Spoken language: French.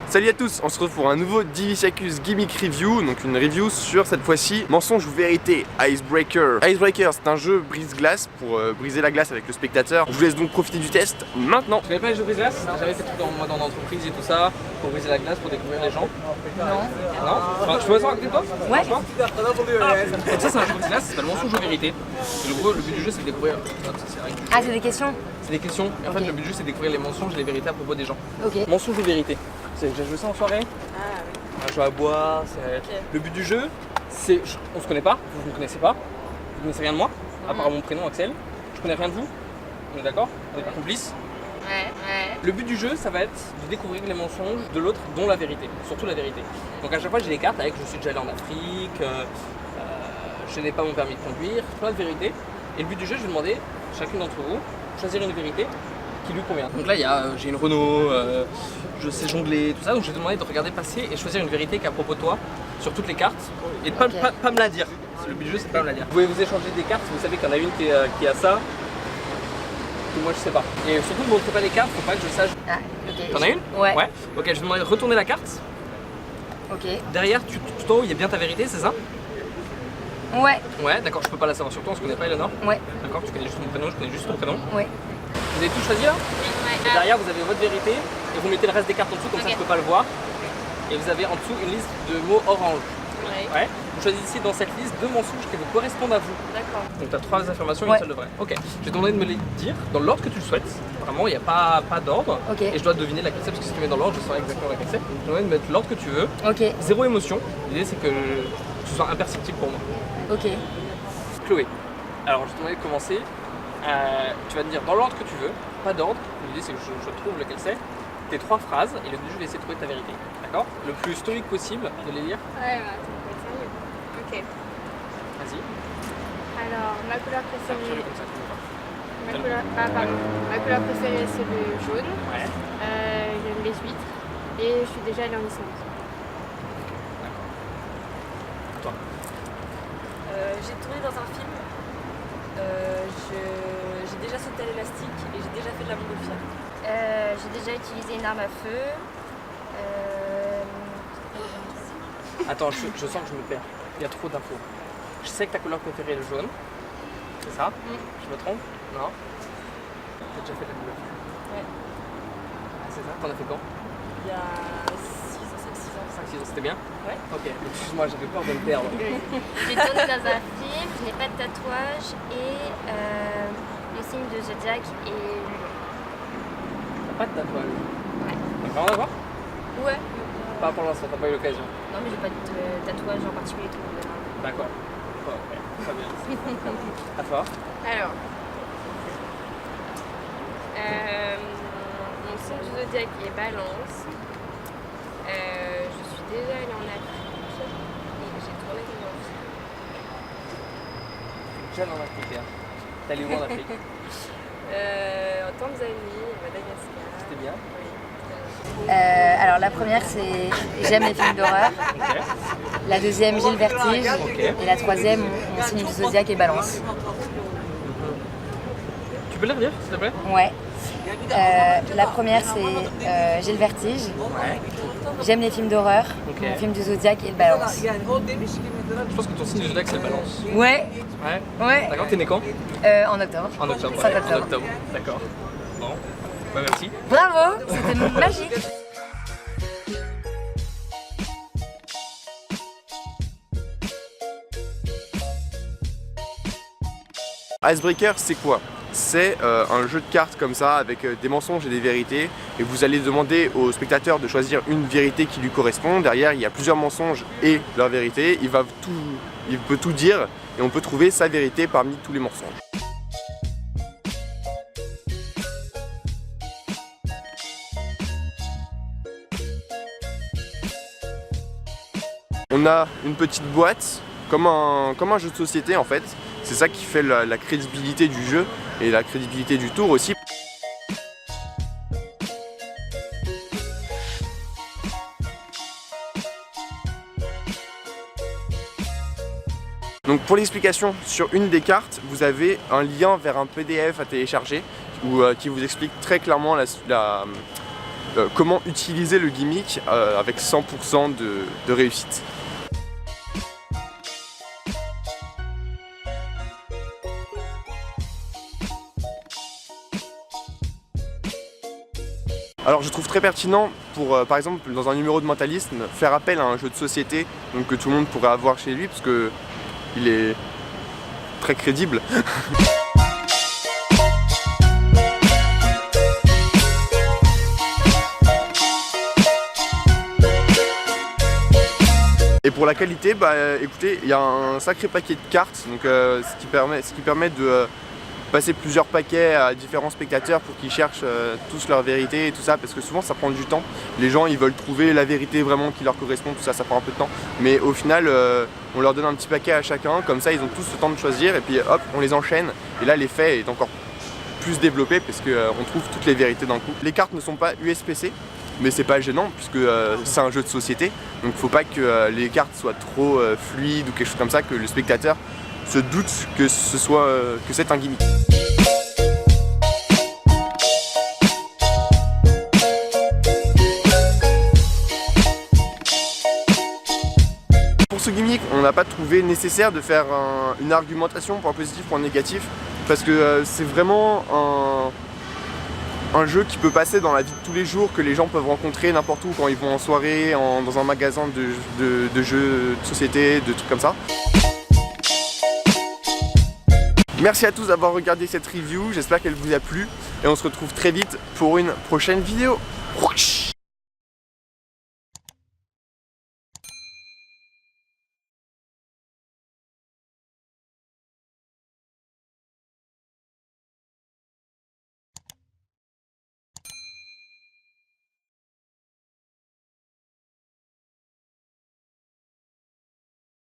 Salut à tous, on se retrouve pour un nouveau Diviciacus Gimmick Review, donc une review sur cette fois-ci Mensonge ou Vérité, Icebreaker. Icebreaker, c'est un jeu brise-glace pour briser la glace avec le spectateur. Je vous laisse donc profiter du test maintenant. Tu connais pas les jeux brise-glace? J'avais fait tout en mode entreprise et tout ça, pour briser la glace, pour découvrir les gens. Non. Non? Enfin, je peux pas savoir avec toi? Ouais. Donc ça c'est un jeu brise-glace, ça s'appelle Mensonge ou Vérité. Et le but du jeu c'est de découvrir... Ah, c'est des questions? C'est des questions, et en fait le but du jeu c'est de découvrir les mensonges et les vérités à propos des gens. Ok. Mensonge ou vérité? J'ai joué ça en soirée. Ah oui. Un jeu à boire, Le but du jeu, c'est... On se connaît pas, vous ne me connaissez pas, vous ne connaissez rien de moi, à part mon prénom Axel. Je connais rien de vous, on est d'accord? On est pas complices. Ouais. Le but du jeu, ça va être de découvrir les mensonges de l'autre, dont la vérité, surtout la vérité. Donc à chaque fois j'ai des cartes avec je suis déjà allé en Afrique, je n'ai pas mon permis de conduire, plein de vérités. Et le but du jeu, je vais demander chacune d'entre vous choisir une vérité qui lui convient. Donc là j'ai une Renault, je sais jongler, tout ça, donc je vais te demander de regarder passer et choisir une vérité qui est à propos de toi sur toutes les cartes et de pas me la dire. Le but du jeu c'est de pas me la dire. Vous pouvez vous échanger des cartes, vous savez qu'il y en a une qui a ça, que moi je sais pas. Et surtout ne montrez pas les cartes, faut pas que je sache. Ah, ok. T'en as une? Ouais. Ok, je vais te demander de retourner la carte. Ok. Derrière, tout en haut, il y a bien ta vérité, c'est ça? Ouais. Ouais, d'accord, je peux pas la savoir sur toi, on se connaît pas, Eleanor? Ouais. D'accord, tu connais juste mon prénom, je connais juste ton prénom. Ouais. Vous avez tout choisi là? Et derrière, vous avez votre vérité et vous mettez le reste des cartes en dessous, comme ça je peux pas le voir. Et vous avez en dessous une liste de mots orange. Ouais. Vous choisissez dans cette liste 2 mensonges qui vous correspondent à vous. D'accord. Donc tu as 3 affirmations et une seule de vraie. Ok. Je vais te demander de me les dire dans l'ordre que tu le souhaites. Vraiment, il n'y a pas d'ordre. Ok. Et je dois deviner laquelle c'est parce que si tu mets dans l'ordre, je saurai exactement laquelle c'est. Donc je te demande de mettre l'ordre que tu veux. Ok. Zéro émotion. L'idée c'est que ce soit imperceptible pour moi. Ok. Chloé. Alors je te demande de commencer. Tu vas me dire dans l'ordre que tu veux, pas d'ordre. L'idée c'est que je trouve lequel c'est. Tes 3 phrases et le but du jeu je vais essayer de trouver ta vérité. D'accord? Le plus stoïque possible de les lire. Ouais, bah, ça peut être sérieux. Ok. Vas-y. Alors, ma couleur Fais-le préférée. comme ça, tu vois pas. Ma couleur préférée, c'est le jaune. Ouais. J'aime les huîtres. Et je suis déjà allée en Islande. Toi. J'ai tourné dans un film, j'ai déjà sauté à l'élastique et j'ai déjà fait de la montgolfière. J'ai déjà utilisé une arme à feu. Attends, je sens que je me perds. Il y a trop d'infos. Je sais que ta couleur préférée est le jaune. C'est ça? Je me trompe? Non? T'as déjà fait de la montgolfière? Ouais. Ah, c'est ça? T'en as fait quand? Il y a 5-6 ans. 5-6 ans, c'était bien? Ouais. Ok, excuse-moi, j'avais peur de me perdre. J'ai tourné dans un film, je n'ai pas de tatouage et le signe de Zodiac est le lion. T'as pas de tatouage? Ouais. T'as rien à voir? Ouais. Pas pour l'instant, t'as pas eu l'occasion. Non mais j'ai pas de tatouage en particulier. D'accord. Ouais, très bien. À toi? Alors. Mon signe du zodiac est Balance. Je suis déjà allée en Afrique. Et j'ai tourné dans un film. Jeanne en Afrique. T'es allé où en Afrique? En Tanzanie, Madagascar. C'était bien? Oui. Alors la première c'est j'aime les films d'horreur. Ok. La deuxième j'ai le vertige. Ok. Et la troisième mon signe du zodiaque est Balance. Tu peux le redire, s'il te plaît? Ouais. La première c'est j'ai le vertige. Ouais. J'aime les films d'horreur. Ok. Mon film du zodiaque et le Balance. Je pense que ton signe du zodiac c'est le balance. Ouais. Ouais. D'accord, t'es né quand? En octobre. En octobre. 5 En octobre. octobre. D'accord. Bon. Bah merci. Bravo, c'était magique. Icebreaker, c'est quoi? C'est un jeu de cartes comme ça avec des mensonges et des vérités et vous allez demander au spectateur de choisir une vérité qui lui correspond. Derrière il y a plusieurs mensonges et leur vérité, il peut tout dire et on peut trouver sa vérité parmi tous les mensonges. On a une petite boîte comme un jeu de société en fait. C'est ça qui fait la crédibilité du jeu et la crédibilité du tour aussi. Donc pour l'explication, sur une des cartes, vous avez un lien vers un PDF à télécharger qui vous explique très clairement comment utiliser le gimmick avec 100% de réussite. Alors je trouve très pertinent pour, par exemple, dans un numéro de mentalisme, faire appel à un jeu de société donc, que tout le monde pourrait avoir chez lui parce que il est très crédible. Et pour la qualité, bah écoutez, il y a un sacré paquet de cartes, donc ce qui permet de passer plusieurs paquets à différents spectateurs pour qu'ils cherchent tous leur vérité et tout ça, parce que souvent ça prend du temps. Les gens ils veulent trouver la vérité vraiment qui leur correspond, tout ça, ça prend un peu de temps. Mais au final, on leur donne un petit paquet à chacun, comme ça ils ont tous le temps de choisir et puis hop, on les enchaîne. Et là l'effet est encore plus développé parce qu'on trouve toutes les vérités d'un coup. Les cartes ne sont pas USPC, mais c'est pas gênant puisque c'est un jeu de société. Donc faut pas que les cartes soient trop fluides ou quelque chose comme ça, que le spectateur se doute que c'est un gimmick. Pour ce gimmick, on n'a pas trouvé nécessaire de faire une argumentation, point positif, point négatif, parce que c'est vraiment un jeu qui peut passer dans la vie de tous les jours, que les gens peuvent rencontrer n'importe où quand ils vont en soirée, dans un magasin de jeux de société, de trucs comme ça. Merci à tous d'avoir regardé cette review, j'espère qu'elle vous a plu et on se retrouve très vite pour une prochaine vidéo.